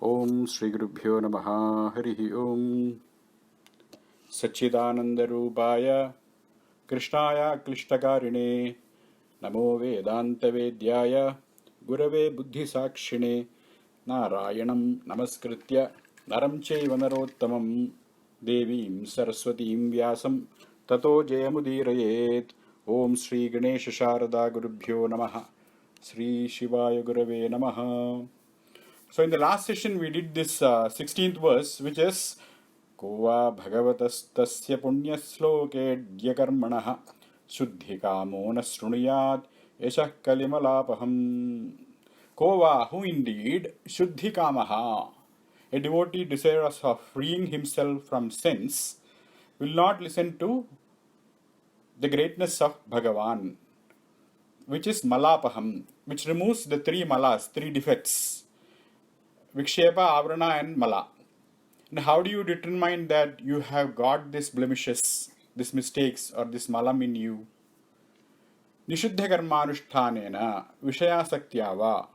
ओम श्री गुरुभ्यो नमः। हरि ओम। सच्चिदानंदरूपाय कृष्णाय क्लिष्टकारिणे नमो वेदांतवेद्याय गुरवे बुद्धिसाक्षिणे नारायणं नमस्कृत्य नरं चैव नरोत्तमं देवीं सरस्वतीं व्यासं ततो जयमुदीरयेत्। ओम श्री गणेश शारदा गुरुभ्यो नमः। श्री शिवाय गुरवे नमः। So in the last session we did this 16th verse, which is Kova bhagavatastasya punyasloke dyakarmanaha shuddhikamo nasrunuyat yashah kalimalapaham. Kova, who indeed, shuddhikamaha, a devotee desirous of freeing himself from sins, will not listen to the greatness of Bhagavan, which is malapaham, which removes the three malas, three defects. Vikshepa, Avrana and Mala. And how do you determine that you have got these blemishes, these mistakes or this malam in you? Nishuddha karmanushthanena vishayasaktyava.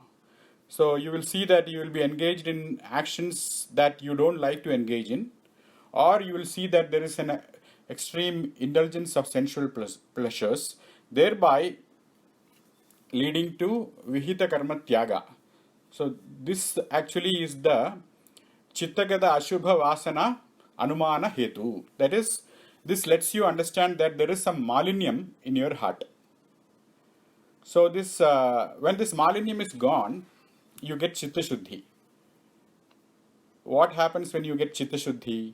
So you will see that you will be engaged in actions that you don't like to engage in, or you will see that there is an extreme indulgence of sensual pleasures, thereby leading to vihita karma tyaga. So this actually is the Chittagada Ashubha Vasana Anumana Hetu. That is, this lets you understand that there is some malinyam in your heart. So this, when this malinyam is gone, you get Chitta Shuddhi. What happens when you get Chitta Shuddhi?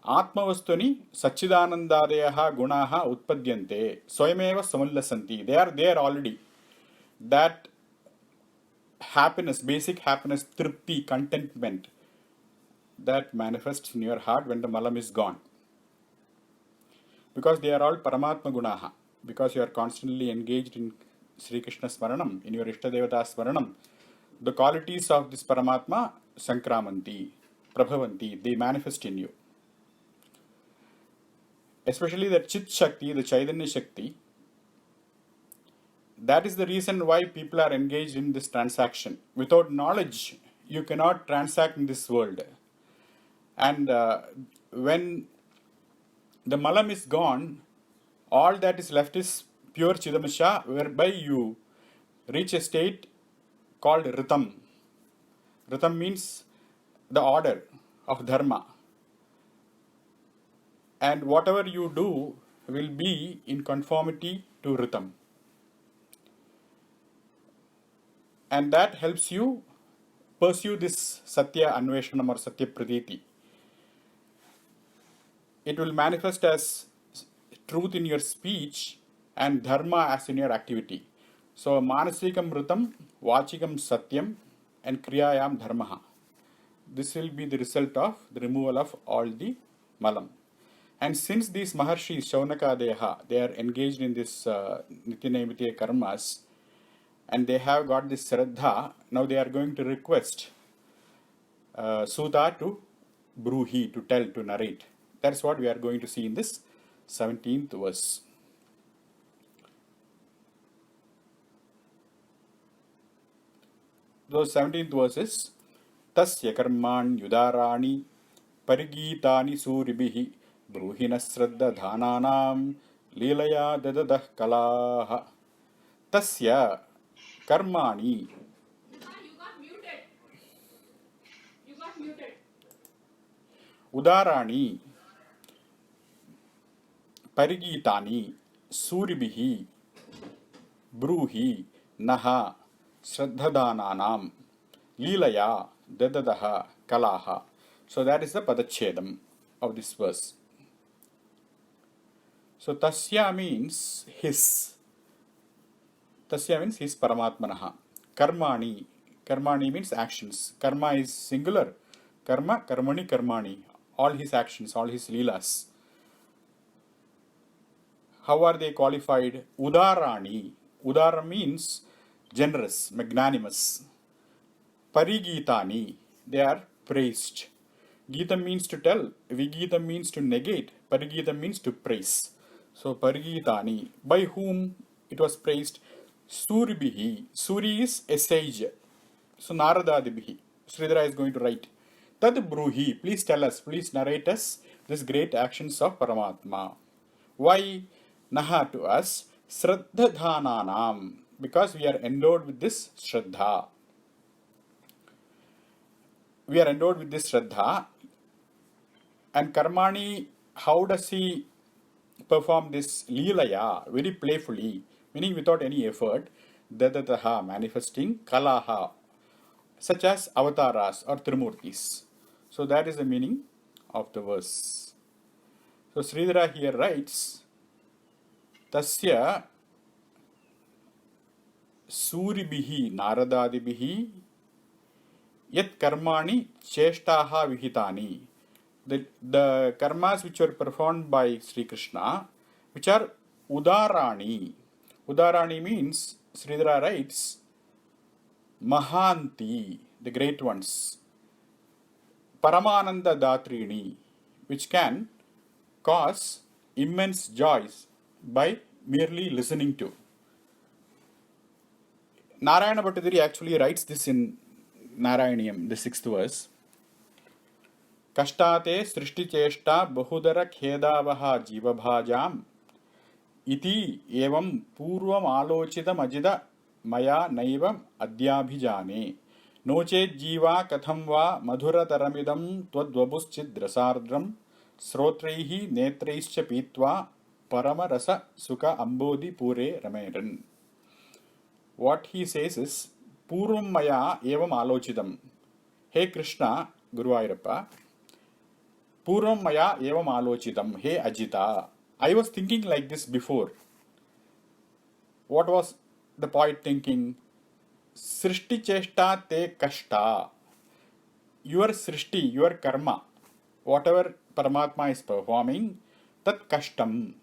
Atmavastuni Sachidanandadeyaha Gunaha Utpadyante Swayameva Samullasanti. They are there already. That happiness, basic happiness, tripti, contentment, that manifests in your heart when the malam is gone. Because they are all Paramatma Gunaha. Because you are constantly engaged in Sri Krishna Smaranam, in your Ishtadevata Smaranam, the qualities of this Paramatma Sankramanti, Prabhavanti, they manifest in you. Especially the Chit Shakti, the Chaitanya Shakti. That is the reason why people are engaged in this transaction. Without knowledge, you cannot transact in this world. And when the malam is gone, all that is left is pure Chidamasha, whereby you reach a state called Ritam. Ritam means the order of Dharma. And whatever you do will be in conformity to Ritam. And that helps you pursue this Satya Anveshanam or Satya Praditi. It will manifest as truth in your speech and Dharma as in your activity. So, Manasikam Ritam, Vachikam Satyam, and Kriyayam Dharmaha. This will be the result of the removal of all the malam. And since these Maharshis, Shaunaka Deha, they are engaged in this Nityanaimitya karmas, and they have got this Shraddha, now they are going to request Suta to bruhi, to tell, to narrate. That's what we are going to see in this 17th verse. Those 17th verses, Tasya karman yudarani parigitani suribihi bruhina sraddha dhananam leelaya dadadah kalaha. Tasya karmani. You got muted. Udarani parigitani suribihi bruhi naha Shraddhadananam Leelaya Dadadaha Kalaha. So that is the Padachedam of this verse. So Tasya means his. Tasya means his Paramatmanaha. Karmani. Karmani means actions. Karma is singular. Karma, Karmani, Karmani. All his actions, all his Leelas. How are they qualified? Udarani. Udara means generous, magnanimous. Parigitani, they are praised. Gita means to tell, Vigita means to negate, Parigita means to praise. So Parigitani, by whom it was praised? Suribihi. Suri is a sage. So Naradadibihi. Sridhara is going to write. Tad bruhi, please tell us, please narrate us this great actions of Paramatma. Why naha to us? Shraddha because we are endowed with this Shraddha. We are endowed with this Shraddha. And Karmani, how does he perform this Leelaya very playfully, meaning without any effort? Dadataha, manifesting Kalaha, such as avatars or Trimurtis. So that is the meaning of the verse. So Sridhara here writes, Tasya Suribihi Naradadibihi Yat Karmani Cheshtaha Vihitani. The karmas which were performed by Sri Krishna, which are Udarani. Udarani means, Sridhara writes, Mahanti, the great ones. Paramananda Datrini, which can cause immense joys by merely listening to. Narayana Bhattadiri actually writes this in Narayaniyam, the 6th verse. Kashtate srishti cheshta bahudara khedavaha jivabhajam iti evam purvam alochitam ajida maya naivam adyabhijane noche jiva katham va madhurataramidam twadvabuschid srotraihi netraischa pitva paramarasa sukha ambodhi pure rameran. What he says is, Purvam maya evam alochitam. Hey Krishna, Guru Ayurappa, Purvam maya evam alochitam. Hey Ajita, I was thinking like this before. What was the poet thinking? Srishti cheshta te kashta. Your srishti, your karma, whatever Paramatma is performing, tat kashtam,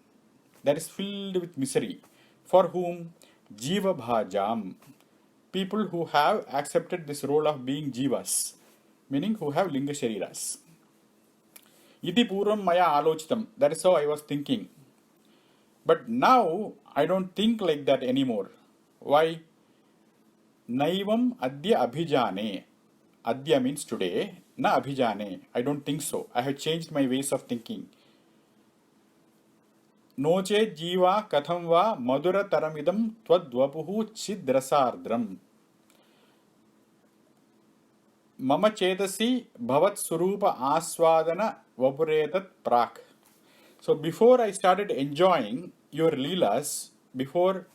that is filled with misery. For whom? Jiva bhajam. People who have accepted this role of being jivas, meaning who have linga shariras. Iti puram maya alochitam. That is how I was thinking. But now I don't think like that anymore. Why? Naivam adya abhijane. Adya means today. Na abhijane. I don't think so. I have changed my ways of thinking. Noche jiva katham va madura taramidam twadvapuhu chidrasardram. Mama chetasi bhavat surupa aswadana vapuretat prak. So before I started enjoying your leelas, before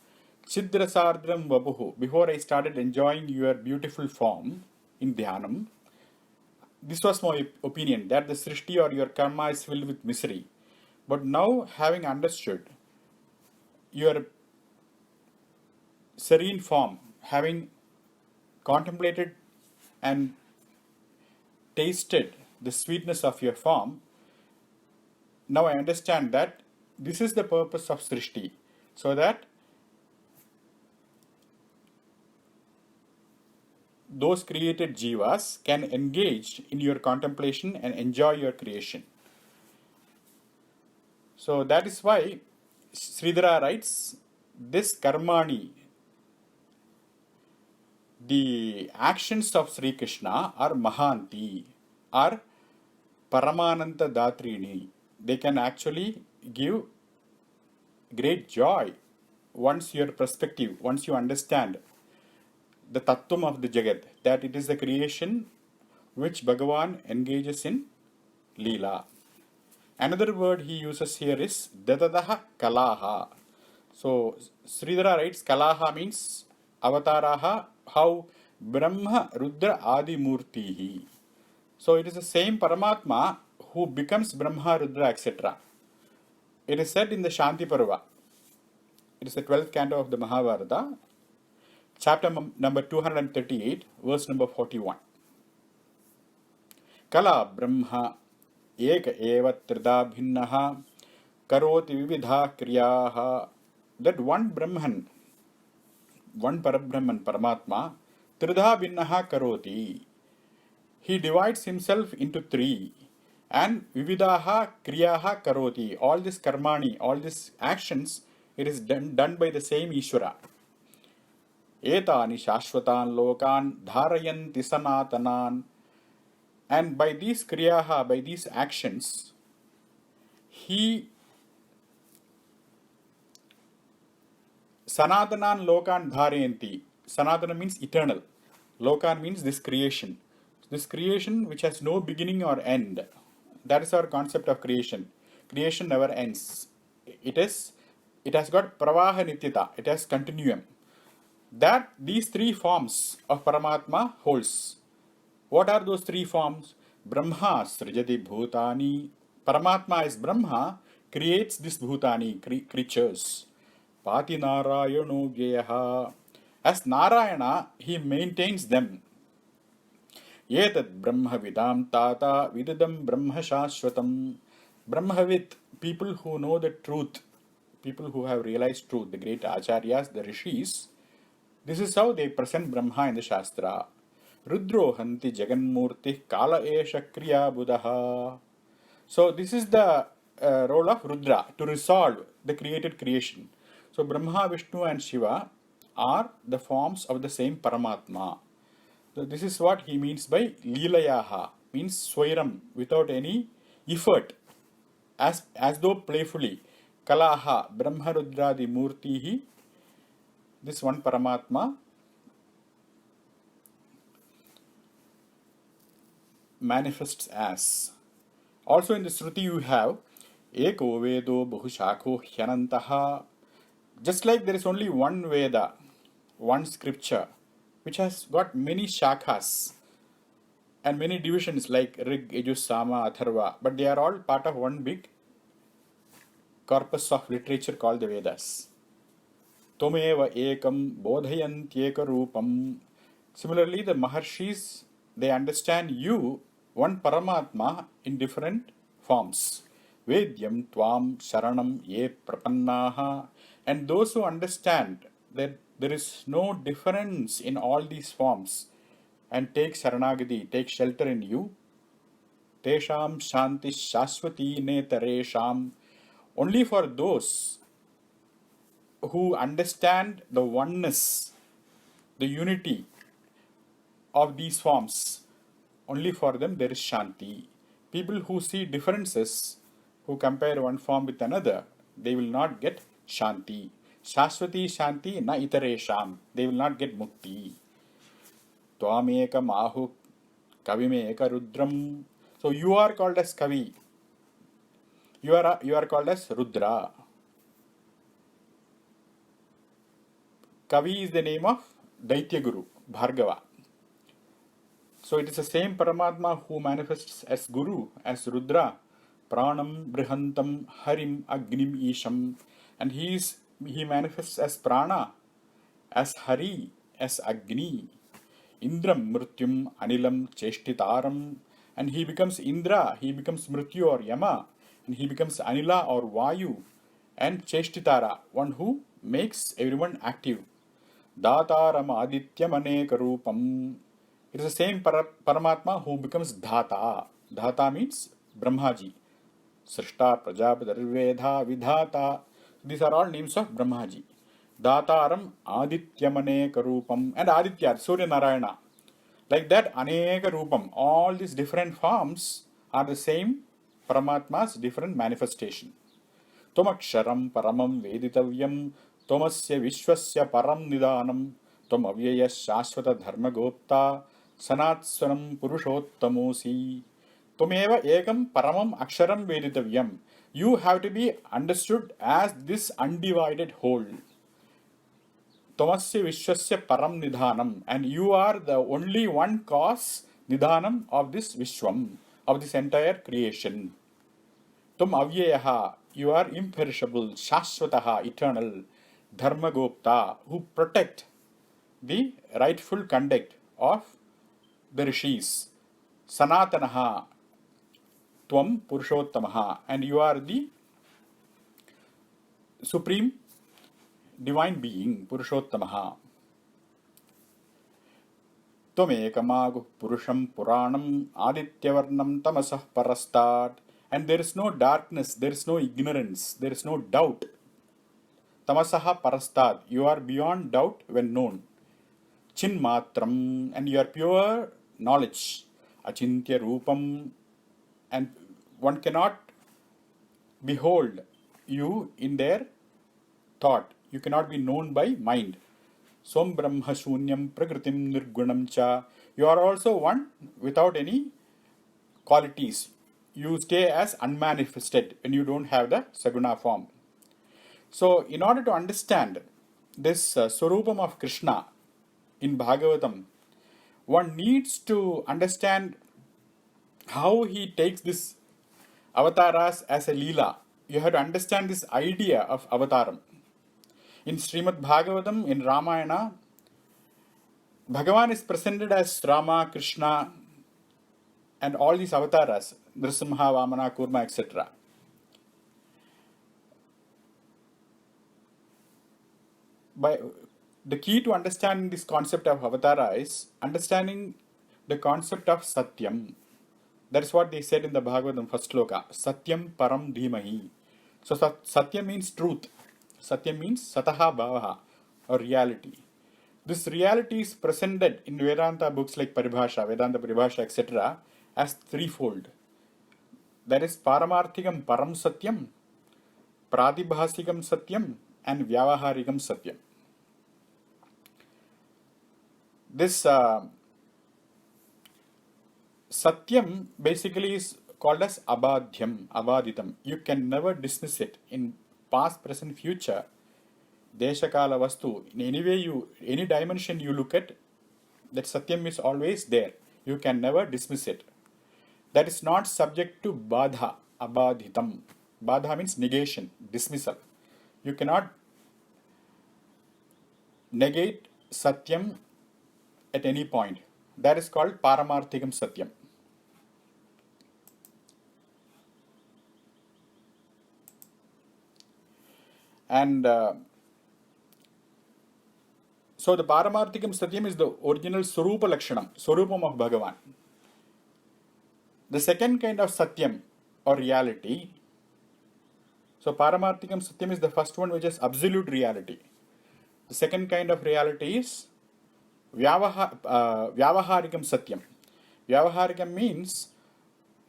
chidrasardram vapuhu, before I started enjoying your beautiful form in dhyanam, this was my opinion, that the srishti or your karma is filled with misery. But now, having understood your serene form, having contemplated and tasted the sweetness of your form, now I understand that this is the purpose of Srishti, so that those created jivas can engage in your contemplation and enjoy your creation. So that is why Sridhara writes, this karmani, the actions of Sri Krishna are mahanti, are paramananta datrini. They can actually give great joy once your perspective, once you understand the tattvam of the Jagat, that it is the creation which Bhagavan engages in Leela. Another word he uses here is Dadadaha Kalaha. So Sridhara writes Kalaha means Avataraha, how Brahma Rudra Adi Murtihi. So it is the same Paramatma who becomes Brahma, Rudra, etc. It is said in the Shanti Parva. It is the 12th canto of the Mahabharata, chapter number 238, verse number 41. Kala Brahma Eka eva trida bhinnaha karoti vividha kriyaha. That one Brahman, one Parabrahman, Paramatma, trida bhinnaha karoti. He divides himself into three. And vividaha kriyaha karoti. All this karmani, all these actions, it is done by the same Ishvara. etani shashvatan lokan dharayanti sanatanan. And by these kriyaha, by these actions, he sanatanan lokan dharayanti. Sanatana means eternal. Lokan means this creation. This creation which has no beginning or end. That is our concept of creation. Creation never ends. It has got pravaha nityata. It has continuum. That these three forms of Paramatma holds. What are those three forms? Brahma srijati bhutani. Paramatma is Brahma, creates this bhutani, creatures. Pati narayano vyaha. As Narayana, he maintains them. Etad brahmavidam tata vidadam brahma shashvatam. Brahmavid, people who know the truth, people who have realized truth, the great acharyas, the rishis, this is how they present Brahma in the Shastra. Rudro hanti jaganmurti kala esha kriya buddha. So this is the role of Rudra, to resolve the created creation. So Brahma, Vishnu and Shiva are the forms of the same Paramatma. So this is what he means by Leelayaha, means Swairam, without any effort, as though playfully. Kalaha, Brahma Rudradi Murtihi, this one Paramatma manifests as. Also in the Shruti you have Eko Vedo Bahushakho Hyanantaha. Just like there is only one Veda, one scripture, which has got many shakhas and many divisions like Rig, Yajus, Sama, Atharva, but they are all part of one big corpus of literature called the Vedas. Tomeva ekam bodhayantyeka rupam. Similarly, the Maharshis, they understand you, one Paramatma, in different forms. Vedyam tvam sharanam ye prapannaha. And those who understand that there is no difference in all these forms and take Saranagati, take shelter in you, tesham shanti shashvati netaresham. Only for those who understand the oneness, the unity of these forms, only for them there is Shanti. People who see differences, who compare one form with another, they will not get Shanti. Shashvati Shanti na itaresham. They will not get Mukti. Tvameka mahu kavimeka rudram. So you are called as Kavi. You are called as Rudra. Kavi is the name of Daitya Guru, Bhargava. So it is the same Paramatma who manifests as Guru, as Rudra, Pranam, Brihantam, Harim, Agnim, Isham. And he manifests as Prana, as Hari, as Agni, Indram, Mrityum, Anilam, Cheshtitaram. And he becomes Indra, he becomes Mrityu or Yama, and he becomes Anila or Vayu, and Cheshtitara, one who makes everyone active. Dataram Adityam Aneka Rupam. It is the same Paramatma who becomes Dhata. Dhata means Brahmaji. Srishta, Prajapadarvedha, Vidhata. These are all names of Brahmaji. Dhataram Adityam Aneka Rupam. And Aditya, Surya Narayana. Like that, Aneka Rupam. All these different forms are the same Paramatma's different manifestation. Tomaksharam Paramam Veditavyam. Tomasya Vishwasya Param Nidanam. Tomavyaya Shashvata Dharma Gopta. Sanatsvaram Purushottamosi. Tomeva Ekam Paramam Aksharam Veditavyam. You have to be understood as this undivided whole. Tomasya Vishwasya Param Nidhanam. And you are the only one cause, Nidhanam, of this Vishwam, of this entire creation. Tum Avyayaha. You are imperishable, Shashvataha, eternal, Dharma Gopta, who protect the rightful conduct of the rishis. Sanatanaha, Tvam Purushottamaha, and you are the supreme divine being, Purushottamaha. Tvamekamagu Purusham Puranam Adityavarnam Tamasah Parastat. And there is no darkness, there is no ignorance, there is no doubt. Tamasaha Parastat, you are beyond doubt when known. Chinmatram, and your pure knowledge. Achintya Rupam, and one cannot behold you in their thought. You cannot be known by mind. Som Brahma Shunyam Prakritim Nirgunam Cha. You are also one without any qualities. You stay as unmanifested when you don't have the Saguna form. So, in order to understand this Swarupam of Krishna in Bhagavatam, one needs to understand how he takes this avataras as a lila. You have to understand this idea of avataram. In Srimad Bhagavatam, in Ramayana, Bhagavan is presented as Rama, Krishna, and all these avatars, Nrsimha, Vamana, Kurma, etc. The key to understanding this concept of avatara is understanding the concept of Satyam. That is what they said in the Bhagavatam first sloka. Satyam param dhimahi. So Satya means truth. Satya means sataha bhavaha, or reality. This reality is presented in Vedanta books like Paribhasha, Vedanta Paribhasha, etc. as threefold. That is Paramarthikam Param Satyam, Pradibhasikam Satyam, and Vyavaharikam Satyam. This Satyam basically is called as Abadhyam, Abaditam. You can never dismiss it in past, present, future. Deshakala Vastu, in any way any dimension you look at, that Satyam is always there. You can never dismiss it. That is not subject to Badha, Abadhitam. Badha means negation, dismissal. You cannot negate Satyam at any point. That is called Paramarthikam Satyam. And so the Paramarthikam Satyam is the original Swarupa Lakshanam, Swarupam of Bhagavan. The second kind of Satyam or reality, so Paramarthikam Satyam is the first one, which is absolute reality. The second kind of reality is Vyavaharikam Satyam. Vyavaharikam means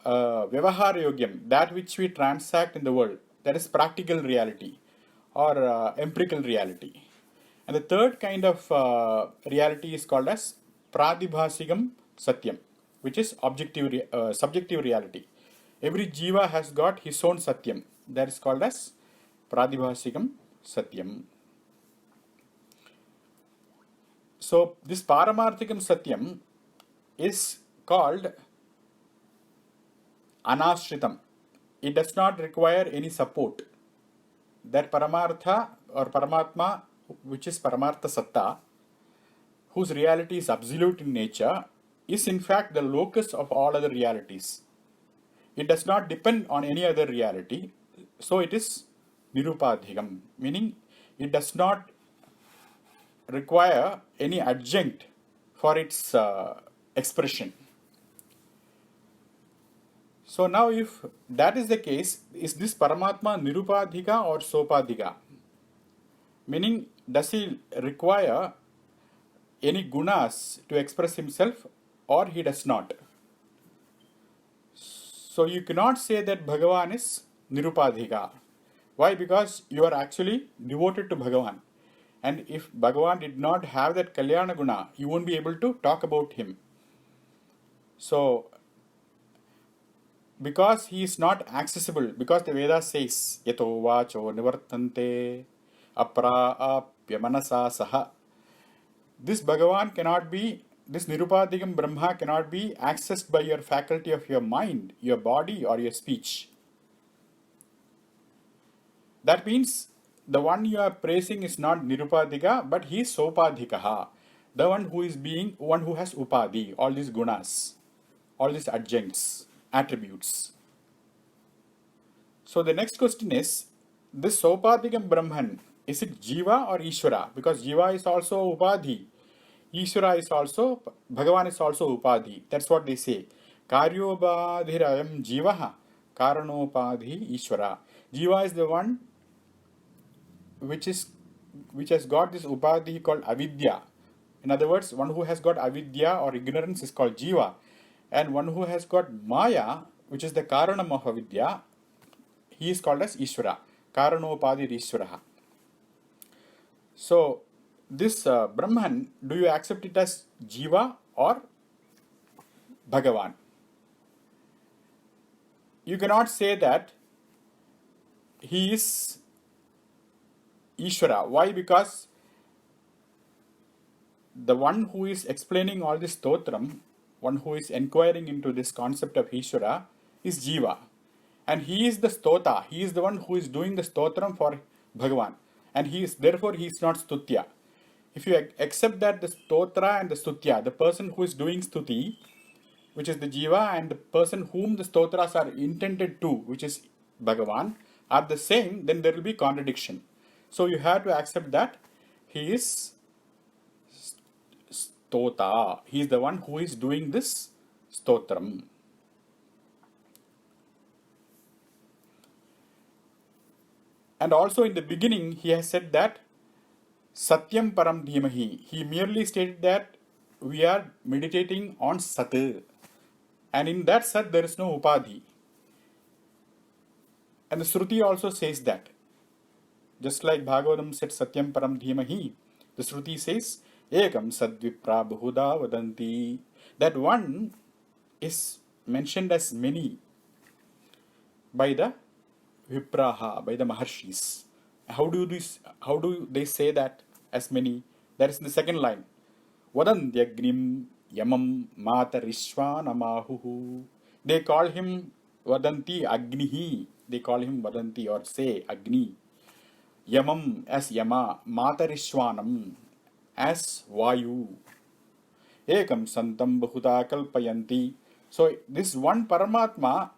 Vyavaharayogyam, that which we transact in the world. That is practical reality or empirical reality. And the third kind of reality is called as Pradibhasikam Satyam, which is subjective reality. Every jiva has got his own Satyam. That is called as Pradibhasikam Satyam. So this Paramarthikam Satyam is called Anashritam. It does not require any support. That Paramartha or Paramatma, which is Paramartha Satta, whose reality is absolute in nature, is in fact the locus of all other realities. It does not depend on any other reality, so it is Nirupadhikam, meaning it does not require any adjunct for its expression. So now if that is the case, is this Paramatma Nirupadhika or Sopadhika? Meaning, does he require any gunas to express himself, or he does not? So you cannot say that Bhagavan is Nirupadhika. Why? Because you are actually devoted to Bhagavan. And if Bhagavan did not have that Kalyana Guna, you won't be able to talk about him. So, because he is not accessible, because the Veda says, Yato vacho nivartante aprapya manasa saha. This Bhagavan cannot be, this Nirupadhikam Brahma cannot be accessed by your faculty of your mind, your body, or your speech. That means the one you are praising is not Nirupadhika, but he is Sopadhikaha. The one who is being, one who has Upadhi, all these gunas, all these adjuncts, attributes. So the next question is, this Sopadhikam Brahman, is it Jiva or Ishvara? Because Jiva is also Upadhi. Ishvara is also, Bhagavan is also Upadhi. That's what they say. Karyobadhirayam Jivaha, Karanopadhi Ishvara. Jiva is the one which has got this Upadhi called Avidya, In other words, one who has got avidya or ignorance is called jiva, and one who has got maya, which is the karanam of avidya, he is called as Ishvara. Karanopadir Ishvaraha. So, this Brahman, do you accept it as Jiva or Bhagavan? You cannot say that he is Ishvara. Why? Because the one who is explaining all this stotram, one who is inquiring into this concept of Ishvara, is Jiva. And he is the stota. He is the one who is doing the stotram for Bhagavan. And therefore he is not Stutya. If you accept that the stotra and the stutya, the person who is doing stuti, which is the jiva, and the person whom the stotras are intended to, which is Bhagavan, are the same, then there will be contradiction. So you have to accept that he is stota. He is the one who is doing this stotram. And also in the beginning, he has said that Satyam Param Dhimahi. He merely stated that we are meditating on Sat. And in that Sat, there is no Upadhi. And the Shruti also says that. Just like Bhagavatam said Satyam Param Dhimahi, the Shruti says, Ekam Sadvipra Bahuda Vadanti. That one is mentioned as many by the Vipraha, by the Maharshis. How do they say that as many? That is in the second line. Vadantyagnim yamam matarishvanamahuhu. They call him Vadanti Agnihi. They call him Vadanti or say Agni. Yamam as Yama. Matarishvanam as Vayu. Ekam santam bahuda kalpayanti. So this one Paramatma,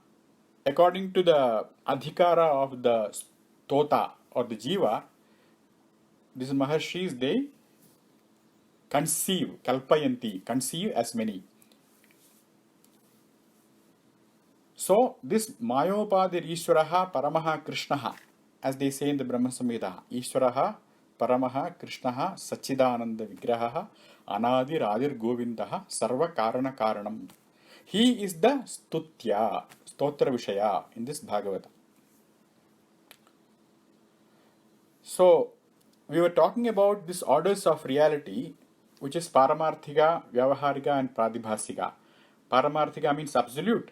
according to the adhikara of the Tota or the Jiva, these Maharshis, they conceive, kalpayanti, conceive as many. So, this Mayopadir Ishvaraha Paramaha Krishnaha, as they say in the Brahma Samhita, Ishvaraha Paramaha Krishnaha Sachidananda Vigraha Anadir Adir Govindaha Sarva Karana Karanam. He is the Stutya, Stotra Vishaya in this Bhagavata. So, we were talking about these orders of reality, which is Paramarthika, Vyavaharika and Pradibhasika. Paramarthika means absolute.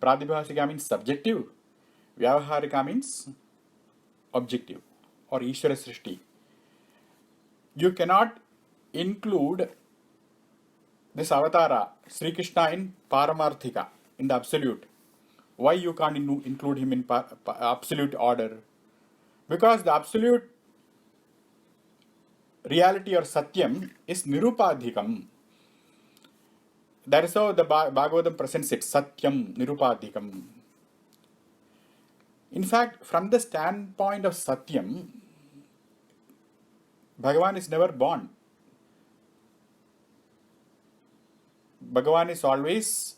Pradibhasika means subjective. Vyavaharika means objective or Ishvara Srishti. You cannot include this avatara, Sri Krishna, in Paramarthika, in the absolute. Why you can't include him in absolute order? Because the absolute reality or Satyam is Nirupadhikam. That is how the Bhagavatam presents it, Satyam, Nirupadhikam. In fact, from the standpoint of Satyam, Bhagavan is never born. Bhagavan is always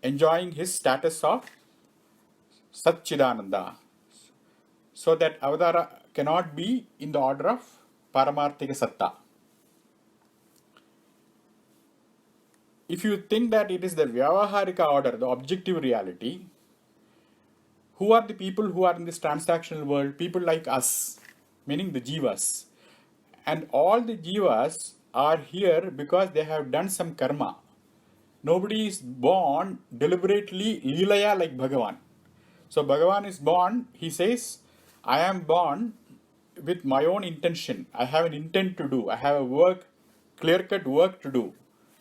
enjoying his status of Satchidananda. So that Avatara cannot be in the order of Paramarthika Satta. If you think that it is the Vyavaharika order, the objective reality, who are the people who are in this transactional world? People like us, meaning the Jivas. And all the Jivas are here because they have done some karma. Nobody is born deliberately Leelaya like Bhagavan. So Bhagavan is born, he says, I am born with my own intention. I have an intent to do. I have a clear-cut work to do.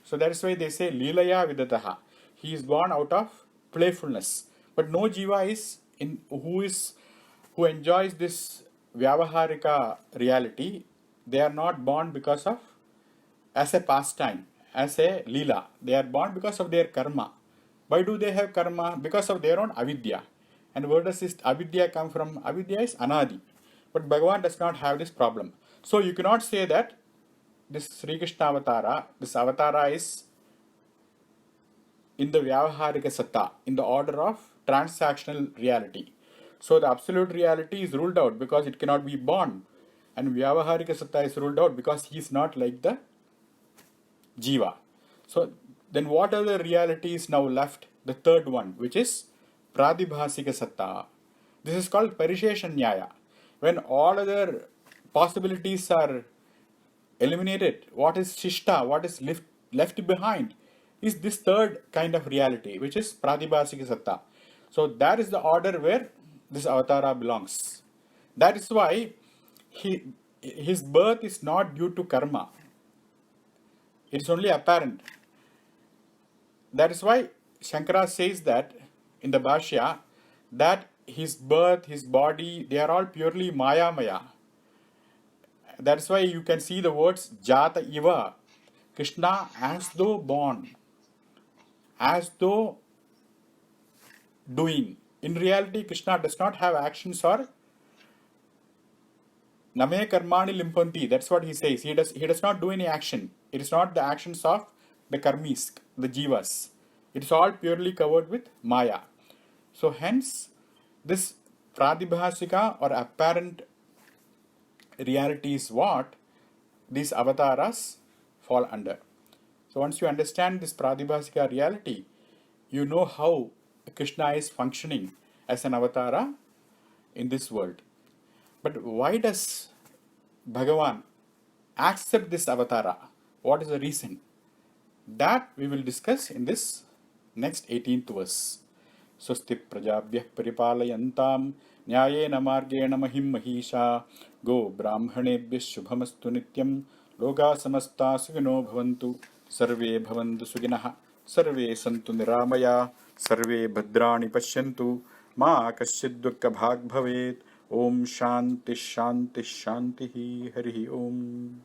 So that is why they say Leelaya Vidataha. He is born out of playfulness. But no Jiva is who enjoys this Vyavaharika reality. They are not born because of as a pastime, as a Leela. They are born because of their karma. Why do they have karma? Because of their own avidya. And where does this avidya come from? Avidya is anadi. But Bhagavan does not have this problem. So you cannot say that this Sri Krishna avatara, this avatara is in the Vyavaharika Satta, in the order of transactional reality. So the absolute reality is ruled out because it cannot be born. and Vyavaharika Satta is ruled out because he is not like the Jiva. So then what other reality is now left? The third one, which is Pradibhasika Satta. This is called Parishesha Nyaya. When all other possibilities are eliminated, what is Shishta, what is left behind, is this third kind of reality, which is Pradibhasika Satta. So that is the order where this avatara belongs. That is why his birth is not due to karma. It is only apparent. That is why Shankara says that in the Bhashya, that his birth, his body, they are all purely Maya Maya. That's why you can see the words Jata Iva, Krishna as though born, as though doing. In reality, Krishna does not have actions or Name Karmani Limpanti. That's what he says. He does not do any action. It is not the actions of the karmis, the jivas. It is all purely covered with Maya. So hence, this Pradibhasika or apparent reality is what these avatars fall under. So once you understand this Pradibhasika reality, you know how Krishna is functioning as an avatara in this world. But why does Bhagavan accept this avatara? What is the reason? That we will discuss in this next 18th verse. Swasti prajabhyah paripalayantam nyayena margena mahim mahisha go brahmanebhyah shubhamastu nityam loka samasta sukhino bhavantu sarve bhavantu sukhinah sarve santu niramaya sarve bhadrani pashyantu ma kaschid dukkha bhag bhavet. Om Shanti Shanti Shanti Hari Om.